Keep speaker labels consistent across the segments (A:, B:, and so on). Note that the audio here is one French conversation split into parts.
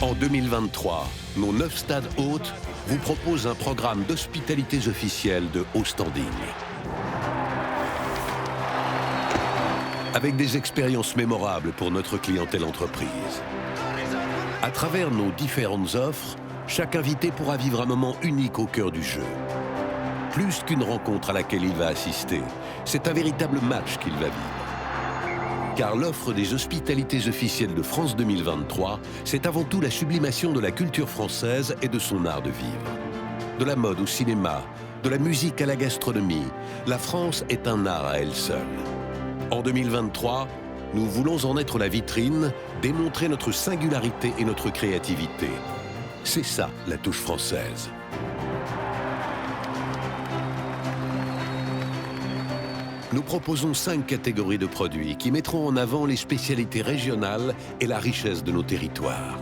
A: En 2023, nos 9 stades hôtes vous proposent un programme d'hospitalités officielles de haut standing. Avec des expériences mémorables pour notre clientèle entreprise. À travers nos différentes offres, chaque invité pourra vivre un moment unique au cœur du jeu. Plus qu'une rencontre à laquelle il va assister, c'est un véritable match qu'il va vivre. Car l'offre des hospitalités officielles de France 2023, c'est avant tout la sublimation de la culture française et de son art de vivre. De la mode au cinéma, de la musique à la gastronomie, la France est un art à elle seule. En 2023, nous voulons en être la vitrine, démontrer notre singularité et notre créativité. C'est ça, la touche française. Nous proposons 5 catégories de produits qui mettront en avant les spécialités régionales et la richesse de nos territoires.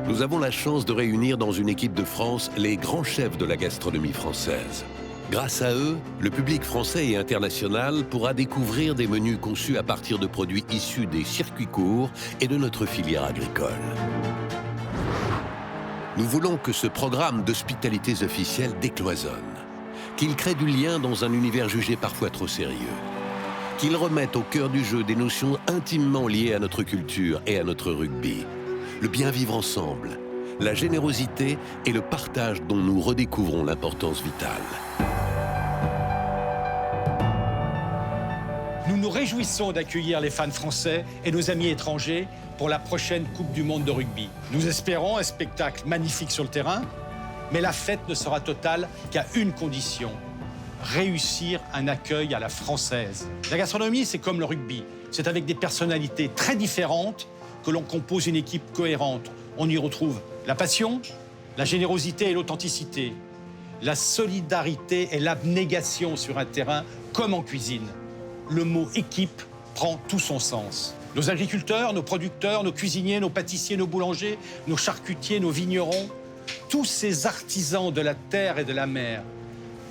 A: Nous avons la chance de réunir dans une équipe de France les grands chefs de la gastronomie française. Grâce à eux, le public français et international pourra découvrir des menus conçus à partir de produits issus des circuits courts et de notre filière agricole. Nous voulons que ce programme d'hospitalités officielles décloisonne, qu'il crée du lien dans un univers jugé parfois trop sérieux, qu'il remette au cœur du jeu des notions intimement liées à notre culture et à notre rugby, le bien vivre ensemble, la générosité et le partage dont nous redécouvrons l'importance vitale.
B: Nous nous réjouissons d'accueillir les fans français et nos amis étrangers pour la prochaine Coupe du Monde de rugby. Nous espérons un spectacle magnifique sur le terrain, mais la fête ne sera totale qu'à une condition, réussir un accueil à la française. La gastronomie, c'est comme le rugby. C'est avec des personnalités très différentes que l'on compose une équipe cohérente. On y retrouve la passion, la générosité et l'authenticité, la solidarité et l'abnégation sur un terrain comme en cuisine. Le mot équipe prend tout son sens. Nos agriculteurs, nos producteurs, nos cuisiniers, nos pâtissiers, nos boulangers, nos charcutiers, nos vignerons, tous ces artisans de la terre et de la mer,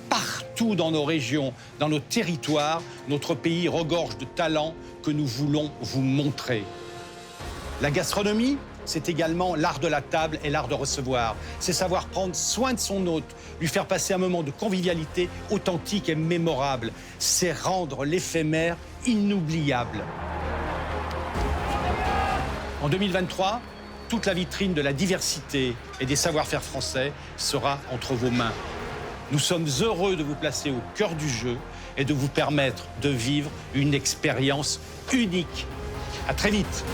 B: partout dans nos régions, dans nos territoires, notre pays regorge de talents que nous voulons vous montrer. La gastronomie, c'est également l'art de la table et l'art de recevoir. C'est savoir prendre soin de son hôte, lui faire passer un moment de convivialité authentique et mémorable. C'est rendre l'éphémère inoubliable. En 2023, toute la vitrine de la diversité et des savoir-faire français sera entre vos mains. Nous sommes heureux de vous placer au cœur du jeu et de vous permettre de vivre une expérience unique. À très vite.